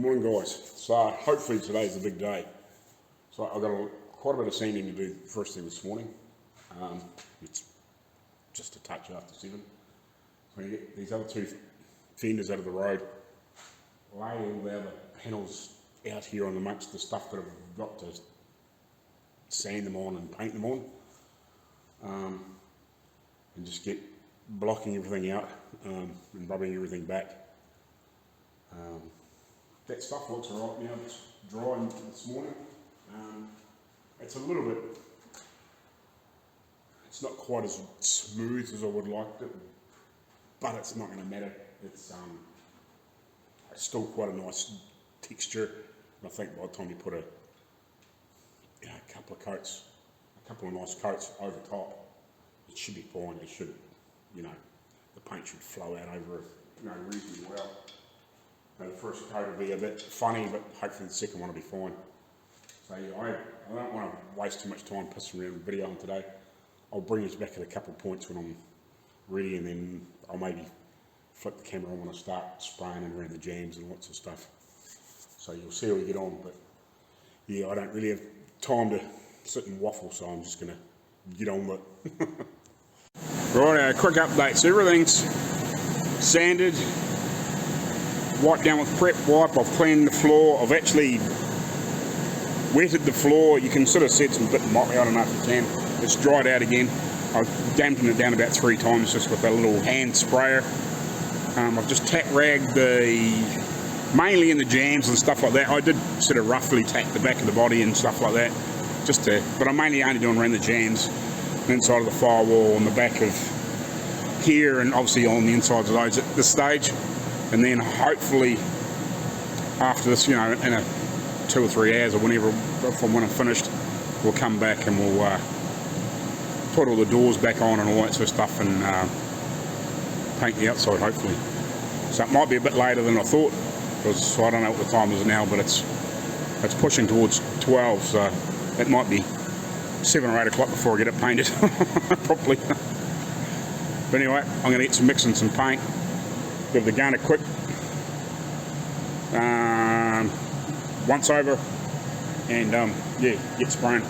Morning guys, so hopefully today's a big day. So I've got quite a bit of sanding to do first thing this morning. It's just a touch after 7. So you get these other two fenders out of the road, lay all the other panels out here on amongst the stuff that I've got to sand them on and paint them on, and just get blocking everything out and rubbing everything back. That stuff looks alright now, it's drying this morning. It's a little bit, it's not quite as smooth as I would like it, but it's not going to matter. It's still quite a nice texture. And I think by the time you put a couple of coats, a couple of nice coats over top, it should be fine. It should, the paint should flow out over it, reasonably well. The first coat will be a bit funny, but hopefully the second one will be fine. So yeah, I don't want to waste too much time pissing around with videoing today. I'll bring us back at a couple of points when I'm ready, and then I'll maybe flip the camera on when I start spraying and around the jams and lots of stuff. So you'll see how we get on, but yeah, I don't really have time to sit and waffle, so I'm just going to get on with it. Right, quick update. So everything's sanded, wiped down with prep wipe. I've cleaned the floor. I've actually wetted the floor. You can sort of see it's a bit moppy. I don't know if you can. It's dried out again. I've dampened it down about 3 times just with a little hand sprayer. I've just tack ragged mainly in the jams and stuff like that. I did sort of roughly tack the back of the body and stuff like that, but I'm mainly only doing around the jams, inside of the firewall, on the back of here, and obviously on the insides of those at this stage. And then hopefully after this, in a 2 or 3 hours or whenever, from when I'm finished, we'll come back and we'll put all the doors back on and all that sort of stuff, and paint the outside hopefully. So it might be a bit later than I thought, because I don't know what the time is now, but it's pushing towards 12, so it might be 7 or 8 o'clock before I get it painted properly. But anyway, I'm going to get some mix and some paint. Give the gun a quick once over, and yeah, get spraying.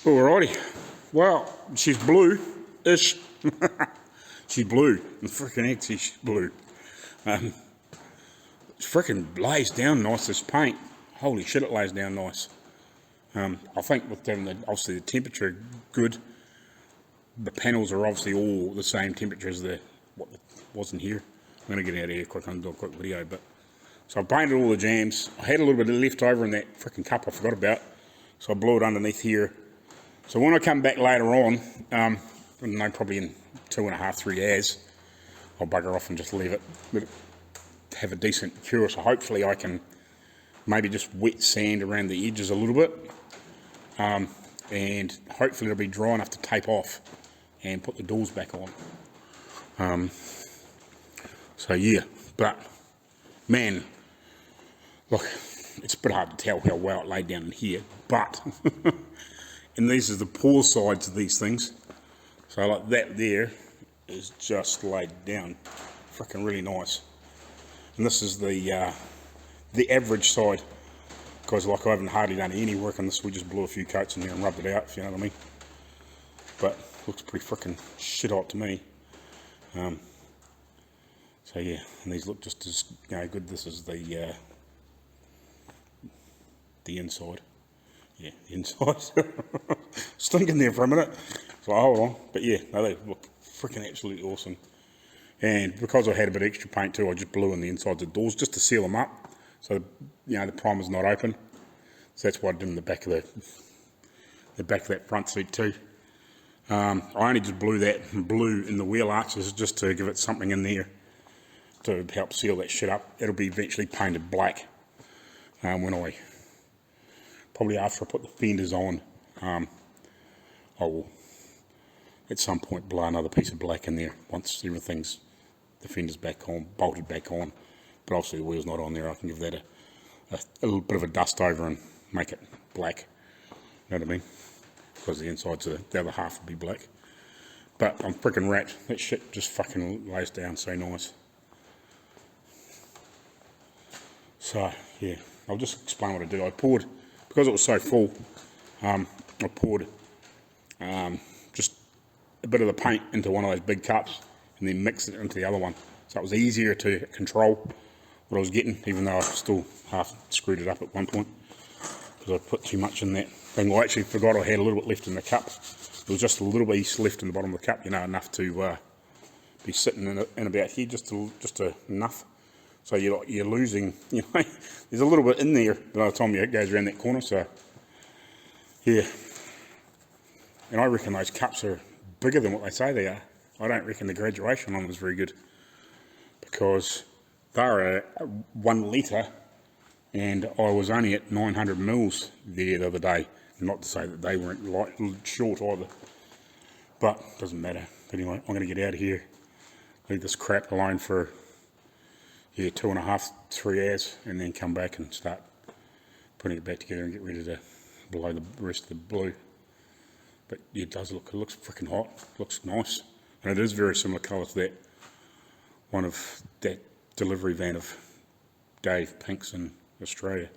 Alrighty, well, she's blue-ish. She's blue. The freaking heck, she's blue. It freaking lays down nice, this paint. Holy shit, it lays down nice. I think with them, obviously the temperature good. The panels are obviously all the same temperature as what was in here. I'm going to get out of here quick and do a quick video. But so I painted all the jams. I had a little bit left over in that freaking cup I forgot about. So I blew it underneath here. So when I come back later on, I don't know, probably in 2.5, 3 hours, I'll bugger off and just leave it, let it have a decent cure. So hopefully I can maybe just wet sand around the edges a little bit. And hopefully it'll be dry enough to tape off and put the doors back on. So yeah, but man, look, it's a bit hard to tell how well it laid down in here, but and these are the poor sides of these things. So like that there is just laid down, freaking really nice. And this is the average side, because like I haven't hardly done any work on this. We just blew a few coats in there and rubbed it out, if you know what I mean. But looks pretty freaking shit hot to me. So yeah, and these look just as good. This is the inside. Yeah, the inside. Stinking there for a minute. So hold on, but yeah, no, they look freaking absolutely awesome. And because I had a bit of extra paint too, I just blew in the insides of the doors just to seal them up, so the primer's not open. So that's what I did in the back of that front seat too. I only just blew in the wheel arches just to give it something in there to help seal that shit up. It'll be eventually painted black when probably after I put the fenders on. I will at some point blow another piece of black in there once the fender's back on, bolted back on. But obviously the wheel's not on there. I can give that a little bit of a dust over and make it black. You know what I mean? Because the insides of the other half will be black. But I'm freaking wrapped. That shit just fucking lays down so nice. So yeah, I'll just explain what I did. I poured, because it was so full, I poured just a bit of the paint into one of those big cups and then mixed it into the other one. So it was easier to control what I was getting, even though I still half screwed it up at one point because I put too much in that thing. I actually forgot I had a little bit left in the cup. There was just a little bit left in the bottom of the cup, enough to be sitting in about here, just enough. So you're losing, there's a little bit in there by the time it goes around that corner. So yeah, and I reckon those cups are bigger than what they say they are. I don't reckon the graduation on them is very good, because they're 1 litre and I was only at 900 mils there the other day. Not to say that they weren't short either, but doesn't matter. But anyway, I'm going to get out of here, leave this crap alone for 2.5, 3 hours, and then come back and start putting it back together and get ready to blow the rest of the blue. But yeah, it looks freaking hot, looks nice, and it is very similar colour to that one of that delivery van of Dave Pink's in Australia.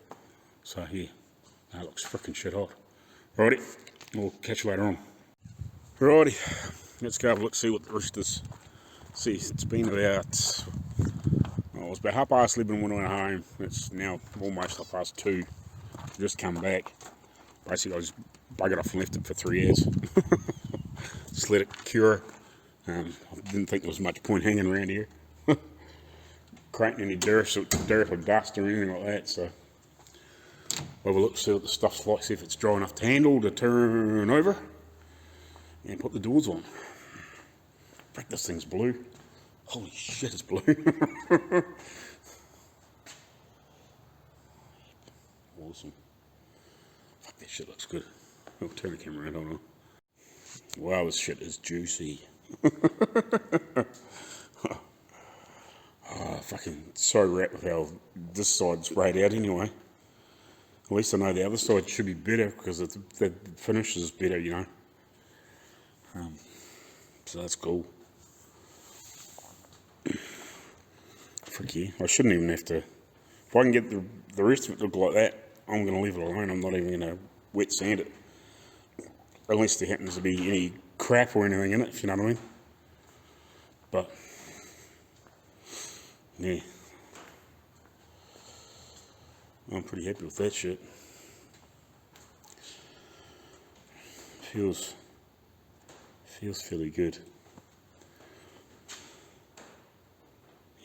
So yeah, that looks freaking shit hot. Righty, we'll catch you later on. Righty, let's go have a look, see what the rest is. See, it's been about, it was about 11:30 when I went home. It's now almost 2:30. Just come back. Basically, I just buggered off and left it for 3 hours. Just let it cure. I didn't think there was much point hanging around here, creating any dirt or dust or anything like that. So we'll have a look, see what the stuff's like, see if it's dry enough to handle to turn over and put the doors on. Frick, this thing's blue. Holy shit, it's blue. Awesome. Fuck, that shit looks good. I'll turn the camera around, hold on. Wow, this shit is juicy. Fucking so wrapped with how this side's sprayed out anyway. At least I know the other side should be better because the finish is better, so that's cool. Frick yeah, I shouldn't even have to. If I can get the rest of it to look like that, I'm going to leave it alone. I'm not even going to wet sand it. Unless there happens to be any crap or anything in it, if you know what I mean. but yeah, I'm pretty happy with that shit. Feels fairly good.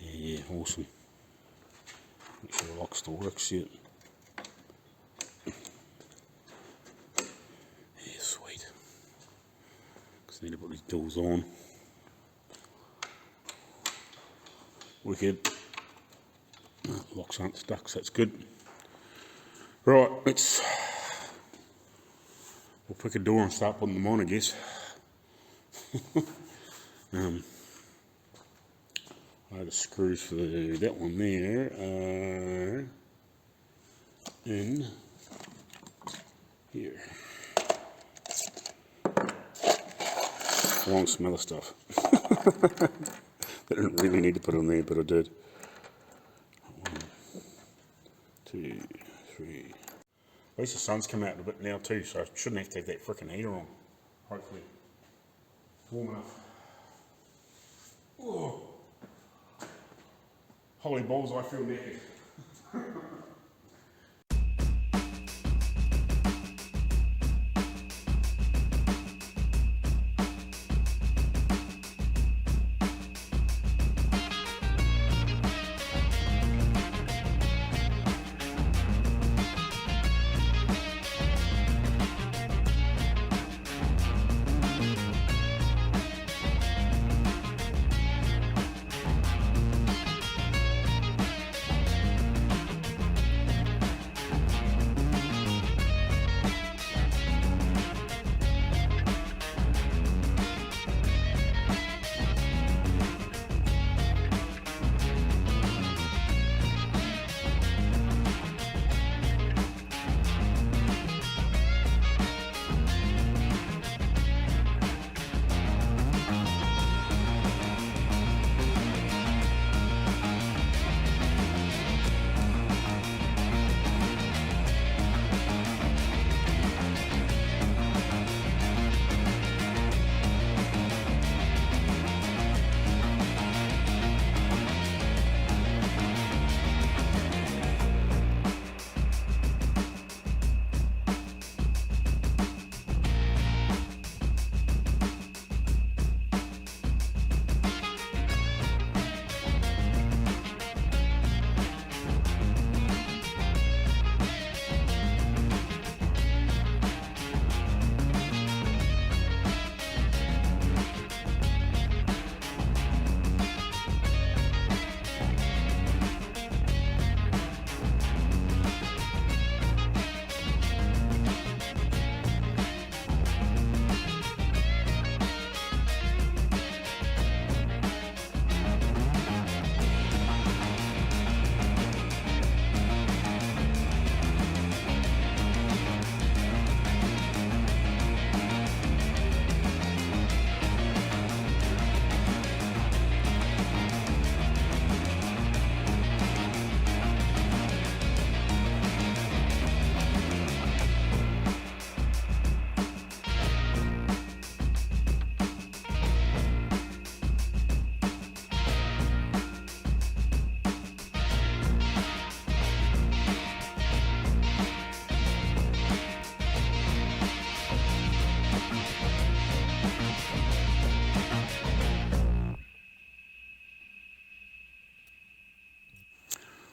Yeah, awesome. Make sure the lock still works yet. Yeah, sweet. Just need to put these doors on. Wicked. Locks aren't stuck, so that's good. Right, let's we'll pick a door and start putting them on, I guess. The screws for that one there are in here. Wrong smell of stuff. I didn't really need to put on there, but I did. 1, 2, 3. At least the sun's come out a bit now too, so I shouldn't have to have that frickin' heater on. Hopefully. Warm enough. Oh. Holy balls, I feel naked.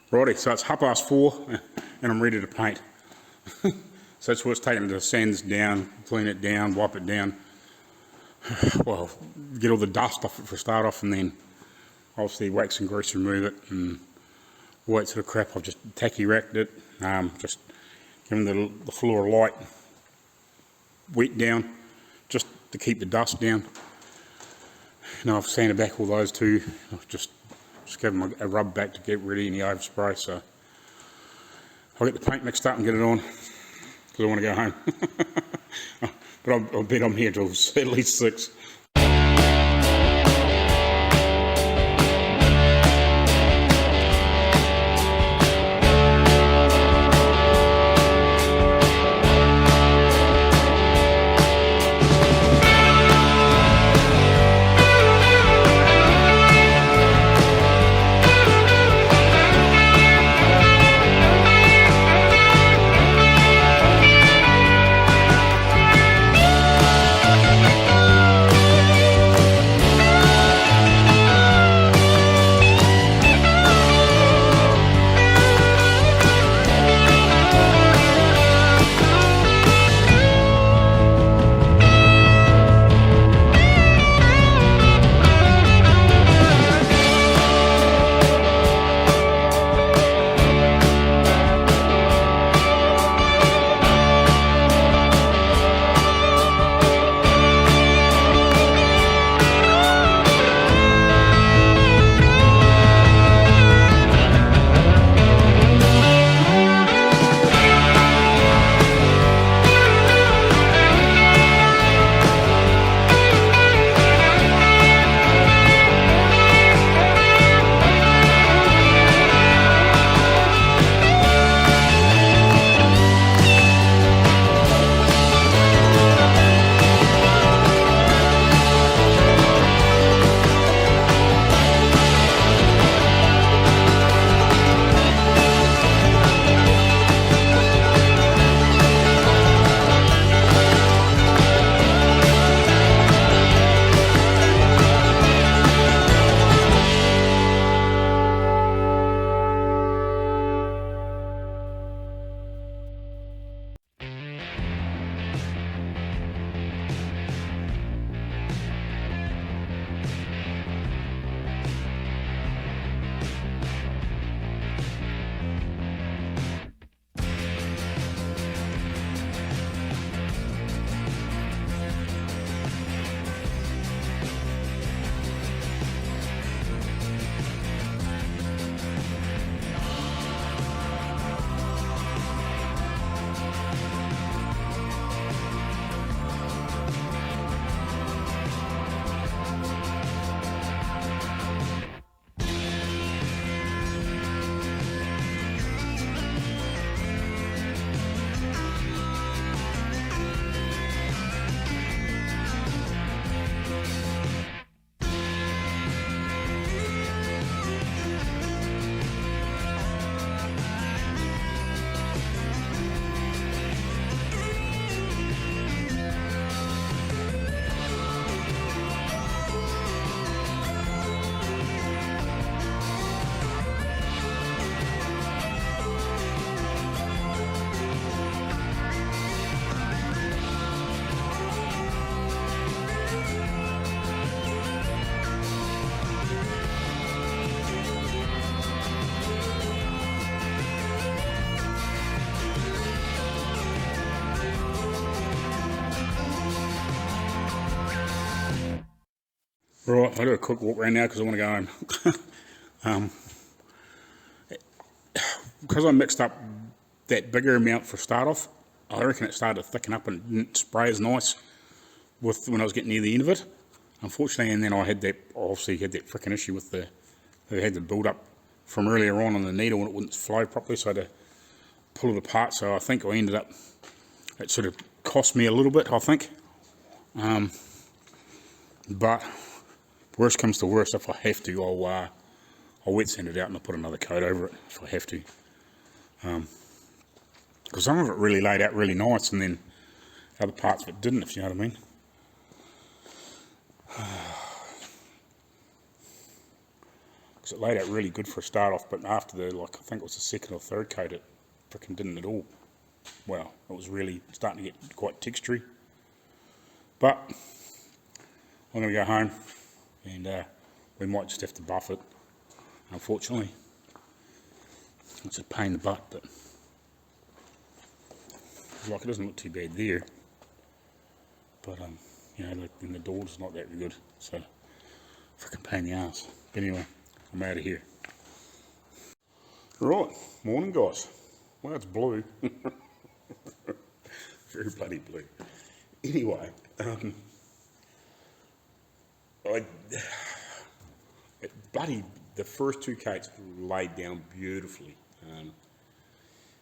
Righty, so it's 4:30 and I'm ready to paint. So that's what's taking the sands down, clean it down, wipe it down. Well, get all the dust off it for a start off, and then obviously wax and grease, remove it, and all that sort of crap. I've just tacky racked it, just giving the floor light wet down, just to keep the dust down. I've sanded back all those too. I've just give them a rub back to get rid of any overspray. So I'll get the paint mixed up and get it on, because I want to go home. But I'll bet I'm here till at least 6. Right, I'll do a quick walk around now because I want to go home. Because I mixed up that bigger amount for start off, I reckon it started to thicken up and it didn't spray as nice when I was getting near the end of it. Unfortunately, and then I obviously had that freaking issue with I had the build up from earlier on the needle and it wouldn't flow properly, so I had to pull it apart. So I think it sort of cost me a little bit, I think. But worst comes to worst, if I have to, I'll wet sand it out and I'll put another coat over it if I have to. Because some of it really laid out really nice and then other parts of it didn't, if you know what I mean. Because it laid out really good for a start off, but after I think it was the second or third coat, it freaking didn't at all. Well, it was really starting to get quite textury. But I'm going to go home and we might just have to buff it, unfortunately. It's a pain in the butt, but it doesn't look too bad there. But in the door's not that good, so freaking pain in the ass. But anyway, I'm out of here. Right, morning guys. Well, it's blue. Very bloody blue. Anyway, the first two coats laid down beautifully.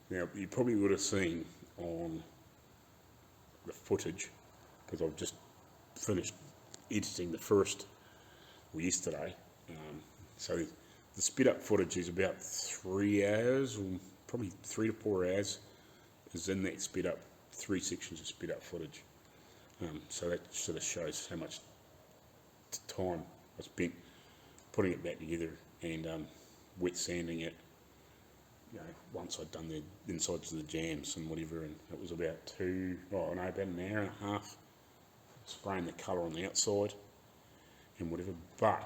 Now, you probably would have seen on the footage, because I've just finished editing the first yesterday. So the sped up footage is about 3 hours, or probably 3 to 4 hours, is in that sped up, 3 sections of sped up footage. So that sort of shows how much time I spent putting it back together and wet sanding it. Once I'd done the insides of the jams and whatever, and it was about about an hour and a half spraying the colour on the outside and whatever. But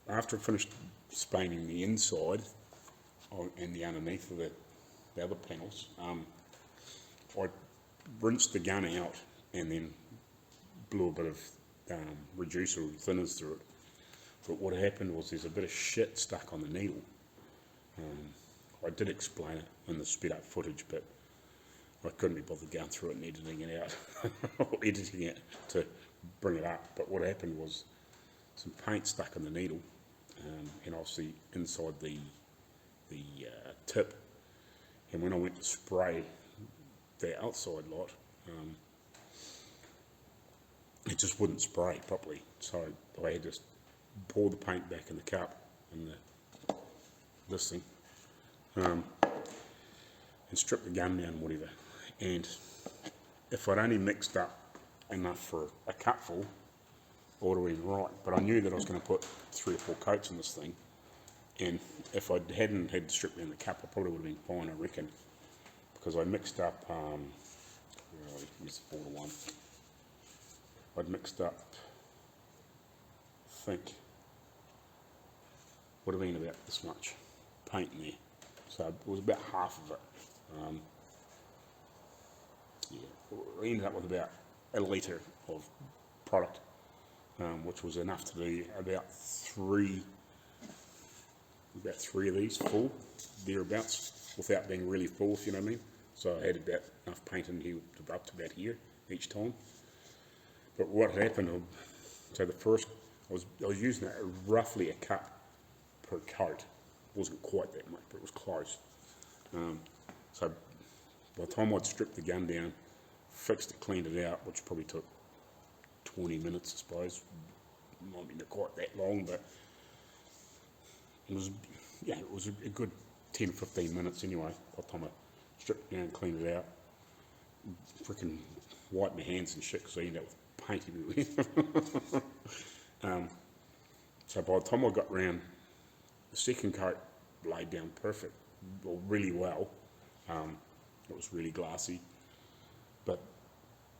after I finished spraying the inside and the underneath of the other panels, I rinsed the gun out and then blew a bit of reducer or thinners through it. But what happened was there's a bit of shit stuck on the needle. I did explain it in the sped up footage, but I couldn't be bothered going through it and editing it out, or editing it to bring it up. But what happened was some paint stuck on the needle, and obviously inside the tip. And when I went to spray the outside lot, it just wouldn't spray properly. So I had to pour the paint back in the cup and this thing, and strip the gun down and whatever. And if I'd only mixed up enough for a cupful, I would have been right. But I knew that I was going to put 3 or 4 coats in this thing, and if I hadn't had to strip down the cup, I probably would have been fine, I reckon, because I mixed up. Here's 4 to 1. I'd mixed up, I think, would have been about this much paint in there, so it was about half of it. We ended up with about a litre of product, which was enough to do about three of these full, thereabouts, without being really full, if you know what I mean. So I had about enough paint in here up to about here each time. But what happened, so the first, I was using roughly a cup per coat. It wasn't quite that much, but it was close. So by the time I'd stripped the gun down, fixed it, cleaned it out, which probably took 20 minutes, I suppose. Might be not quite that long, but it was a good 10, 15 minutes anyway. By the time I stripped it down, cleaned it out, freaking wiped my hands and shit because I ended up with paint everywhere. So by the time I got round, the second coat laid down perfect, or really well. It was really glassy, but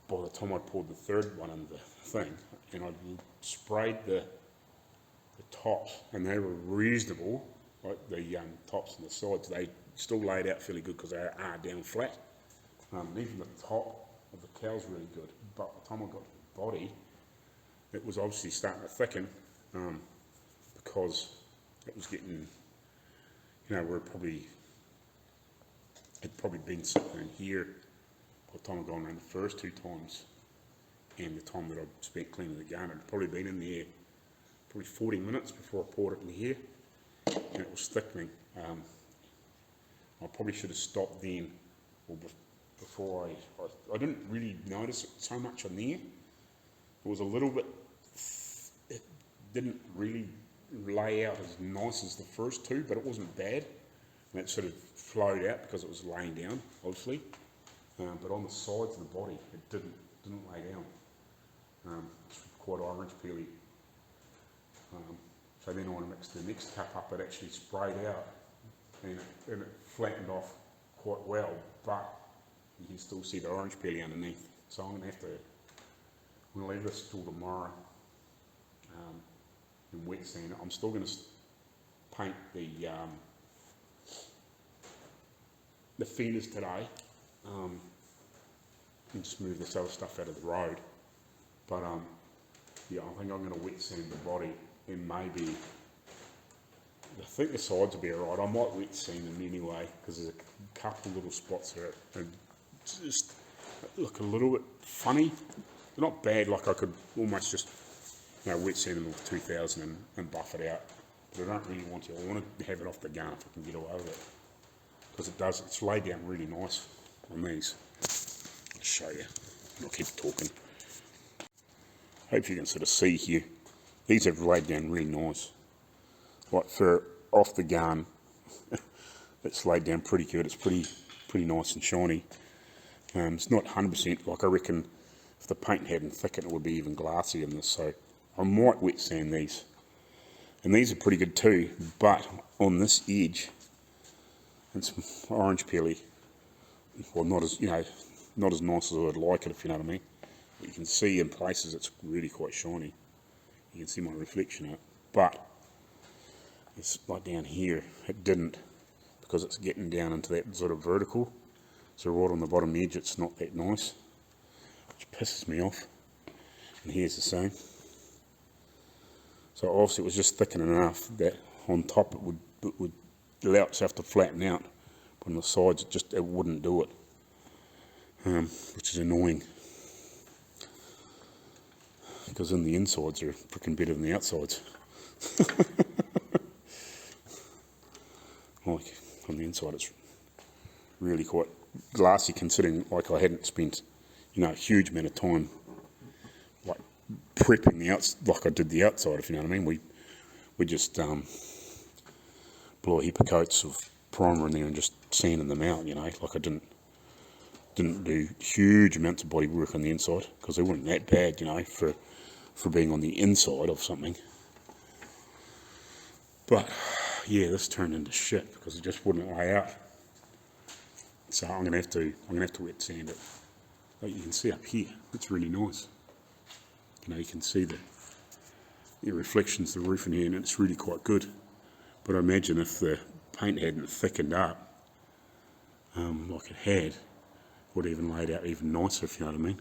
by the time I poured the third one in the thing, and I sprayed the tops, and they were reasonable, like the tops and the sides, they still laid out fairly good because they are down flat. Even the top of the cow's really good, but by the time I got to the body, it was obviously starting to thicken, because it was getting, where it'd probably been sitting in here by the time I'd gone around the first 2 times, and the time that I'd spent cleaning the gun. It'd probably been in there probably 40 minutes before I poured it in here, and it was thickening. I probably should have stopped then, or before I didn't really notice it so much on there. It was a little bit, it didn't really lay out as nice as the first 2, but it wasn't bad. And it sort of flowed out because it was laying down, obviously. But on the sides of the body, it didn't lay down. It's quite orange peely. So then when I mixed the next cup up, it actually sprayed out, and it flattened off quite well, but you can still see the orange peely underneath. So I'm going to leave this till tomorrow and wet sand it. I'm still going to paint the fenders today, and just move this other stuff out of the road. But yeah, I think I'm going to wet sand the body, and maybe, I think the sides will be alright. I might wet sand them anyway, because there's a couple little spots there that just look a little bit funny. They're not bad, like I could almost just wet sand them with 2000 and buff it out. But I don't really want to. I want to have it off the gun if I can get away with it. Because it's laid down really nice on these. I'll show you. I'll keep talking. Hope you can sort of see here. These have laid down really nice. Like for off the gun, it's laid down pretty good. It's pretty nice and shiny. It's not 100%. Like I reckon, if the paint hadn't thickened, it would be even glassy in this. So I might wet sand these. And these are pretty good too. But on this edge, it's orange peely. Well, not as nice as I would like it, if you know what I mean. But you can see in places it's really quite shiny. You can see my reflection in it. But it's like down here, it didn't, because it's getting down into that sort of vertical. So right on the bottom edge, it's not that nice, which pisses me off. And here's the same. So obviously it was just thickening enough that on top it would allow itself to flatten out, but on the sides it wouldn't do it, which is annoying, because in the insides are freaking better than the outsides. Like on the inside it's really quite glassy, considering like I hadn't spent a huge amount of time like prepping the like I did the outside, if you know what I mean. We just blew a heap of coats of primer in there and just sanding them out, like I didn't do huge amounts of body work on the inside, because they weren't that bad, for being on the inside of something. But yeah, this turned into shit because it just wouldn't lay out. So I'm gonna have to wet sand it. Like you can see up here, it's really nice. You can see the reflections of the roof in here, and it's really quite good. But I imagine if the paint hadn't thickened up like it had, it would have even laid out even nicer, if you know what I mean.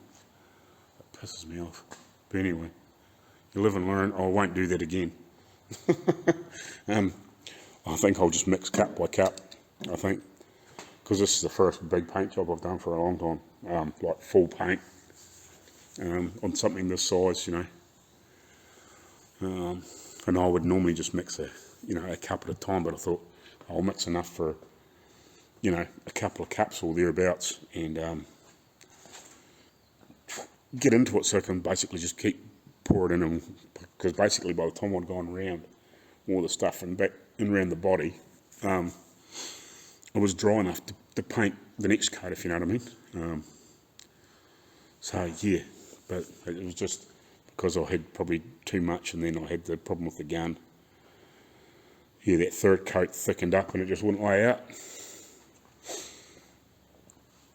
It pisses me off. But anyway, you live and learn. I won't do that again. I think I'll just mix cup by cup, I think, because this is the first big paint job I've done for a long time, like full paint on something this size, and I would normally just mix a cup at a time, but I thought I'll mix enough for a couple of cups or thereabouts, and get into it so I can basically just keep pouring in, because basically by the time I'd gone around all the stuff and back and around the body, it was dry enough to paint the next coat, if you know what I mean. So yeah, but it was just because I had probably too much, and then I had the problem with the gun. Yeah, that third coat thickened up and it just wouldn't lay out.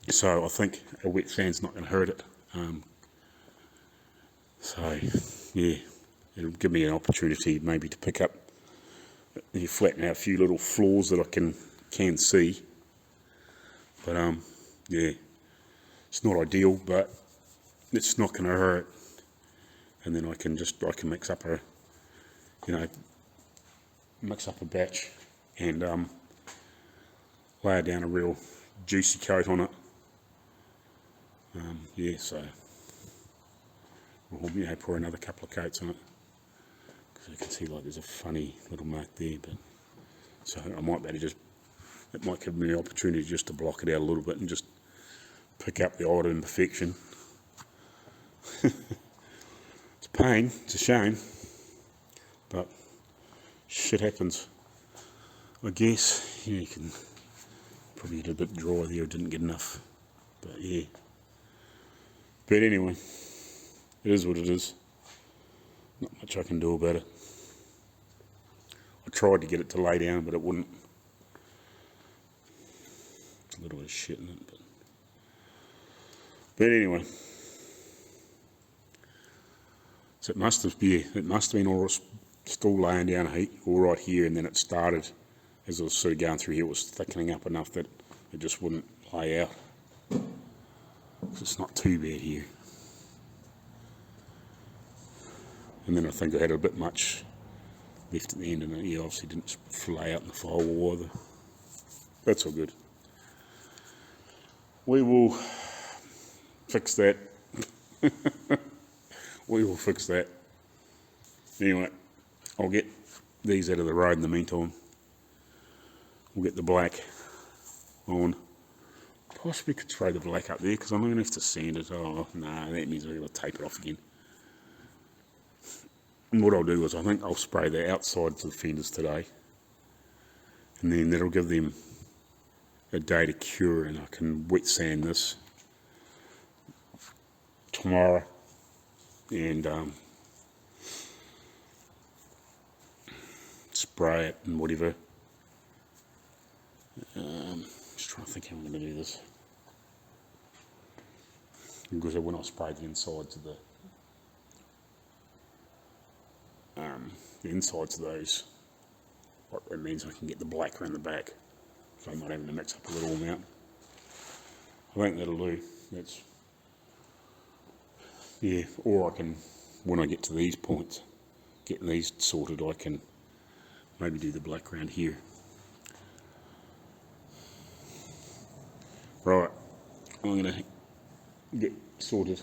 So I think a wet sand's not going to hurt it. So yeah, it'll give me an opportunity maybe to pick up, flatten out a few little flaws that I can see. But yeah, it's not ideal, but it's not going to hurt. and then I can mix up a, mix up a batch and lay down a real juicy coat on it. Yeah, so we'll pour another couple of coats on it, because you can see like there's a funny little mark there, but so I might better just, it might give me the opportunity just to block it out a little bit and just pick up the odd imperfection. It's a pain, it's a shame, but shit happens. I guess, yeah, you can probably get a bit dry there, didn't get enough, but yeah. But anyway, it is what it is. Not much I can do about it. I tried to get it to lay down, but it wouldn't. A little bit of shit in it, but anyway. So it must have been all still laying down heat all right here, and then it started, as I was sort of going through here, it was thickening up enough that it just wouldn't lay out. It's not too bad here. And then I think I had a bit much left at the end, and it obviously didn't flay out in the firewall either. That's all good. We will fix that. We will fix that. Anyway, I'll get these out of the road in the meantime. We'll get the black on. Possibly could throw the black up there, because I'm going to have to sand it. Oh, nah, that means I've got to tape it off again. And what I'll do is I think I'll spray the outsides of the fenders today, and then that'll give them a day to cure, and I can wet sand this tomorrow and spray it and whatever. Just trying to think how I'm going to do this, because when I spray the insides of the insides of those, what that means, I can get the black around the back, so I'm not having to mix up a little amount. I think that'll do. That's, yeah, or I can, when I get to these points, getting these sorted, I can maybe do the black around here. Right, I'm going to get sorted.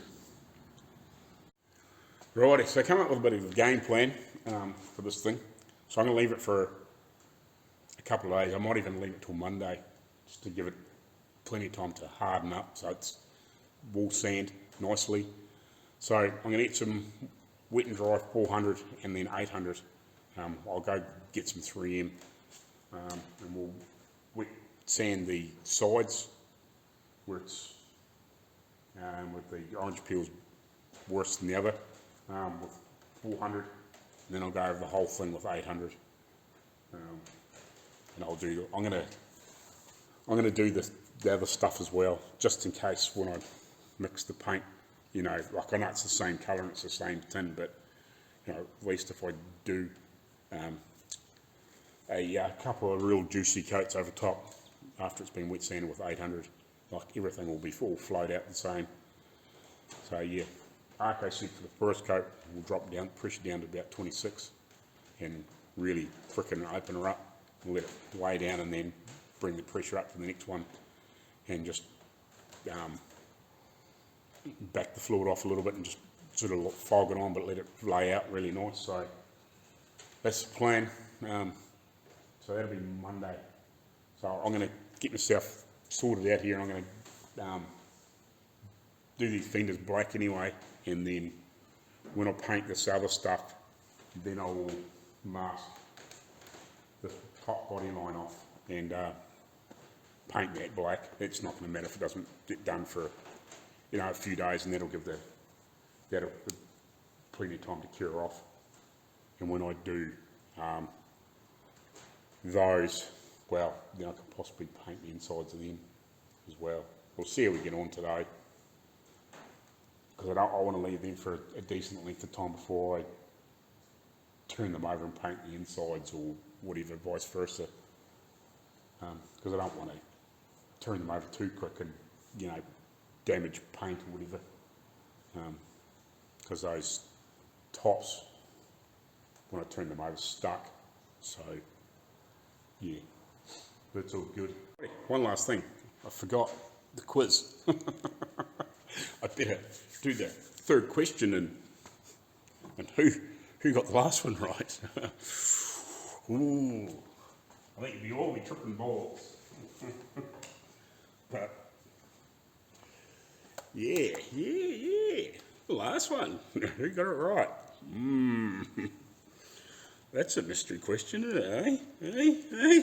Righty, so I come up with a bit of a game plan for this thing. So I'm going to leave it for a couple of days. I might even leave it till Monday, just to give it plenty of time to harden up, so it's wall sand nicely. So I'm going to get some wet and dry 400 and then 800. I'll go get some 3M and we'll wet sand the sides where it's with the orange peels worse than the other with 400, and then I'll go over the whole thing with 800. And I'm gonna do the other stuff as well, just in case when I mix the paint, like I know it's the same colour and it's the same tin, but at least if I do a couple of real juicy coats over top after it's been wet sanded with 800, like everything will be all flowed out the same. So yeah, Arco said for the first coat we'll drop down pressure down to about 26 and really frickin' open her up and let it lay down, and then bring the pressure up for the next one and just back the fluid off a little bit and just sort of fog it on, but let it lay out really nice. So that's the plan. So that'll be Monday. So I'm going to get myself sorted out here, and I'm going to do these fenders black anyway, and then when I paint this other stuff, then I will mask the top body line off and paint that black. It's not going to matter if it doesn't get done for a few days, and that'll give that'll plenty of time to cure off. And when I do those, well, then I could possibly paint the insides of them as well. We'll see how we get on today, because I want to leave them for a decent length of time before I turn them over and paint the insides or whatever, vice versa, because I don't want to turn them over too quick and damage paint or whatever, because those tops when I turn them over stuck. So yeah, that's all good. One last thing, I forgot the quiz. I better do the third question and who got the last one right? Ooh, I think you'd all be tripping balls. But yeah. The last one. Who got it right? That's a mystery question, isn't it, eh?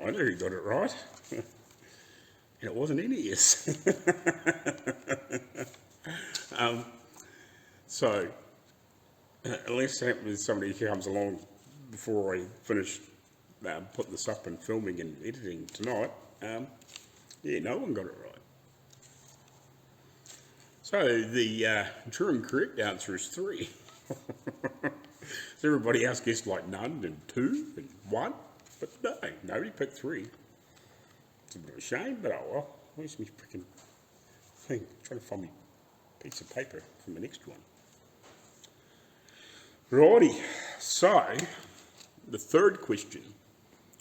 I know who got it right. And it wasn't any of us. So, unless somebody comes along before I finish putting this up and filming and editing tonight, yeah, no one got it right. So the true and correct answer is 3. So everybody else guessed like none and 2 and 1, but no, nobody picked 3. It's a bit of a shame, but oh well. Where's my freaking thing? I'm trying to find my piece of paper from the next one. Righty, so the third question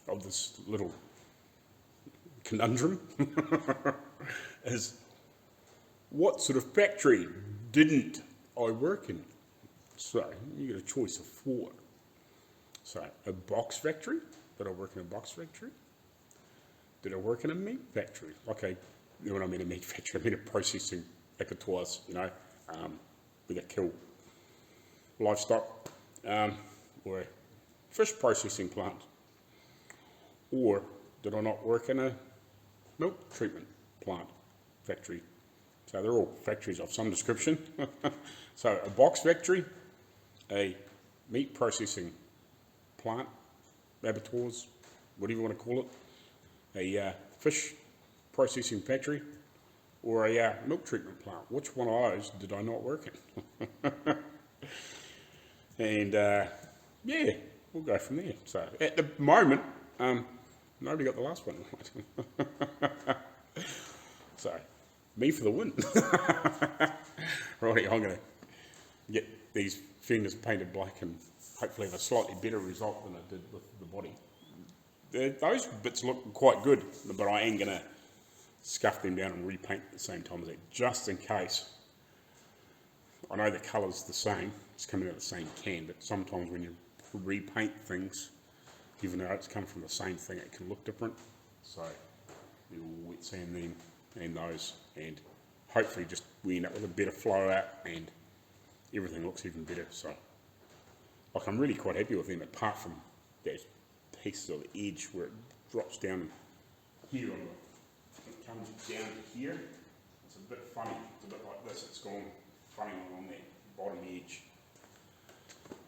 of this little conundrum is, what sort of factory didn't I work in? So you get a choice of 4. So a box factory. Did I work in a box factory? Did I work in a meat factory? Okay, when I mean a meat factory, I mean a processing abattoirs, you know, we that kill livestock, or a fish processing plant. Or did I not work in a milk treatment plant factory? So they're all factories of some description. So a box factory, a meat processing plant, abattoirs, whatever you want to call it, a fish processing factory, or a milk treatment plant. Which one of those did I not work in? And yeah, we'll go from there. So at the moment, nobody got the last one right. So me for the win. Righty, I'm going to get these fingers painted black and hopefully have a slightly better result than I did with the body. Those bits look quite good, but I am going to scuff them down and repaint at the same time as that, just in case. I know the colour's the same, it's coming out of the same can, but sometimes when you repaint things, even though it's come from the same thing, it can look different. So we'll wet sand them and those, and hopefully just we end up with a better flow out and everything looks even better. So like, I'm really quite happy with them, apart from that piece of the edge where it drops down here on the, it comes down to here. It's a bit funny, it's a bit like this, it's gone funny on that bottom edge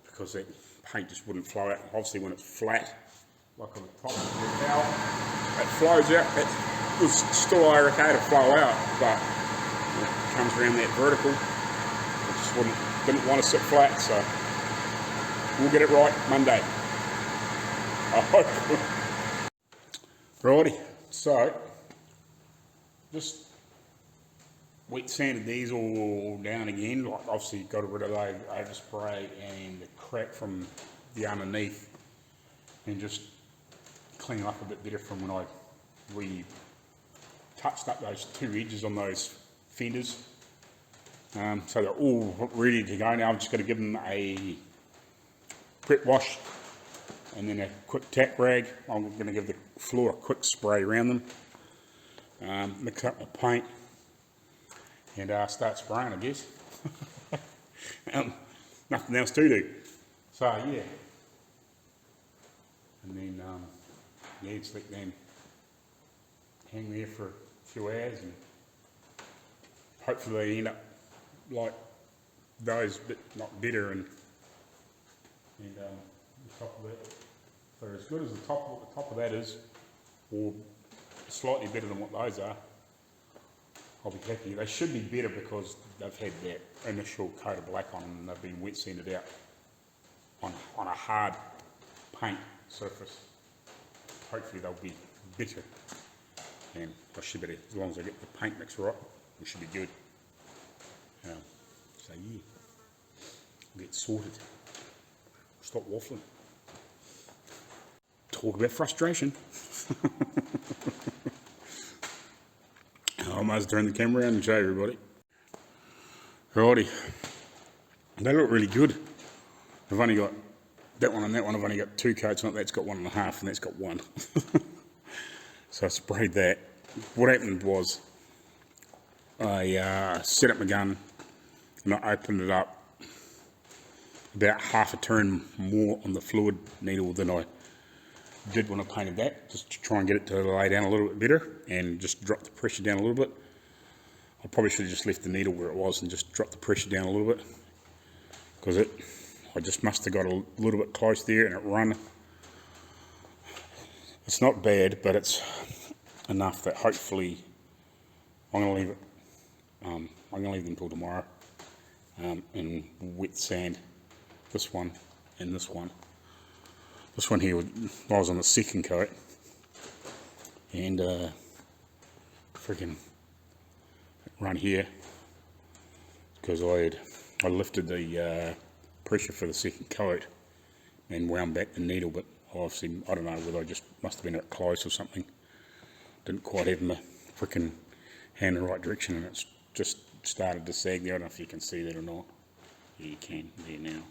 because that paint just wouldn't flow out. Obviously when it's flat, like on the top of the towel, it flows out. It was still okay to flow out, but when it comes around that vertical, it just didn't want to sit flat. So we'll get it right Monday, I hope. Righty, so just wet sanded these all down again. Like, obviously got rid of the overspray and the crack from the underneath, and just clean it up a bit better from when I touched up those 2 edges on those fenders. So they're all ready to go now. I'm just going to give them a prep wash and then a quick tack rag. I'm going to give the floor a quick spray around them, mix up the paint and start spraying, I guess. Nothing else to do. So yeah, and then yeah, just let them hang there for a few hours and hopefully they end up like those, but not better, and the top of that, so as good as the top of that is, or slightly better than what those are, I'll be happy. They should be better because they've had that initial coat of black on them and they've been wet sanded out on a hard paint surface. Hopefully they'll be better, and I should be, as long as I get the paint mix right, we should be good. So yeah. get sorted. Stop waffling. Talk about frustration. I might as well turn the camera around and show everybody. Alrighty. They look really good. I've only got that one and that one. I've only got 2 coats on it. That's got 1.5 and that's got 1. So I sprayed that. What happened was I set up my gun and I opened it up about half a turn more on the fluid needle than I did when I painted that, just to try and get it to lay down a little bit better and just drop the pressure down a little bit. I probably should have just left the needle where it was and just dropped the pressure down a little bit, because I just must have got a little bit close there and it run. It's not bad, but it's enough that hopefully I'm going to leave it. I'm going to leave them until tomorrow in wet sand. This one and this one. This one here, I was on the second coat, and freaking run here because I lifted the pressure for the second coat and wound back the needle, but obviously I don't know whether I just must have been a bit close or something. Didn't quite have my freaking hand in the right direction, and it's just started to sag there. I don't know if you can see that or not. Yeah, you can there now.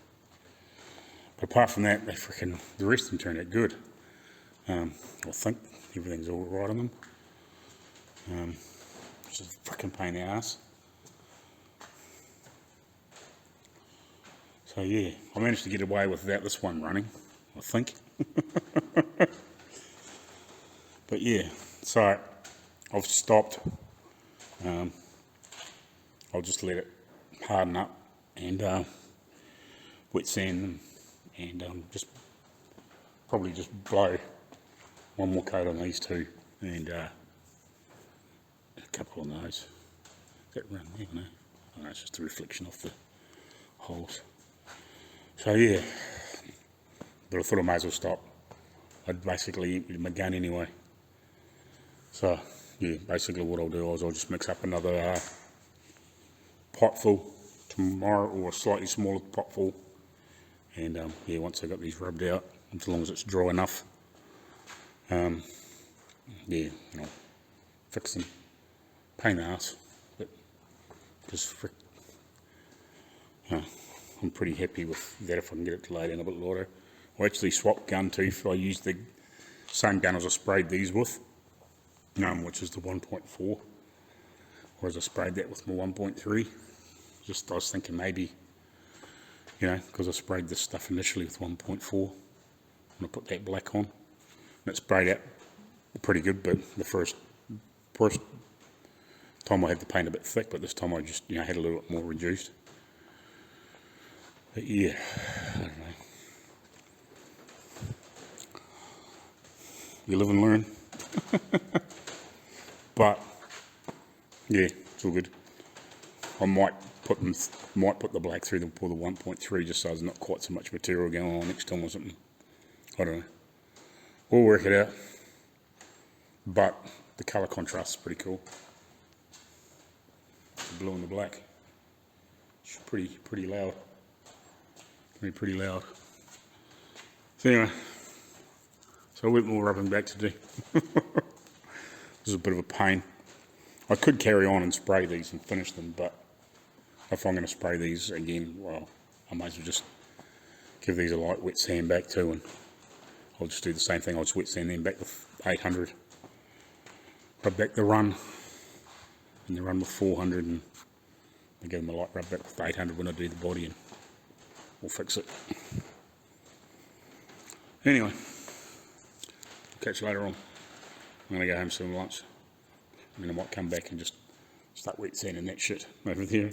But apart from that, the rest of them turned out good. I think everything's all right on them. It's just a freaking pain in the ass. So yeah, I managed to get away without this one running, I think. But yeah, so I've stopped. I'll just let it harden up and wet sand them, and probably just blow one more coat on these two, and a couple on those. That run there, no? Oh, no, it's just a reflection off the holes. So yeah, but I thought I might as well stop. I'd basically emptied my gun anyway. So yeah, basically what I'll do is I'll just mix up another pot full tomorrow, or a slightly smaller pot full, and yeah, once I got these rubbed out, as long as it's dry enough, yeah, I'll fix them. Pain in the ass, but just I'm pretty happy with that if I can get it to lay down a bit lighter. I actually swapped gun tooth. I used the same gun as I sprayed these with, which is the 1.4, whereas I sprayed that with my 1.3. I was thinking maybe, because I sprayed this stuff initially with 1.4, when I put that black on, and it sprayed out pretty good, but the first time I had the paint a bit thick, but this time I just, had a little bit more reduced. But yeah, I don't know. You live and learn. But yeah, it's all good. I might put the black through for the 1.3 just so there's not quite so much material going on next time or something. I don't know. We'll work it out. But the colour contrast is pretty cool. The blue and the black. It's pretty loud. Pretty loud. So anyway, so a bit more rubbing back to do. This is a bit of a pain. I could carry on and spray these and finish them, but if I'm going to spray these again, well, I might as well just give these a light wet sand back too, and I'll just do the same thing. I'll just wet sand them back with 800, rub back the run, and the run with 400, and I'll give them a light rub back with 800 when I do the body, and we'll fix it. Anyway, catch you later on. I'm going to go home some lunch, and then I might come back and just start wet sanding that shit over there,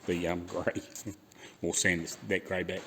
the grey, or sand that grey back.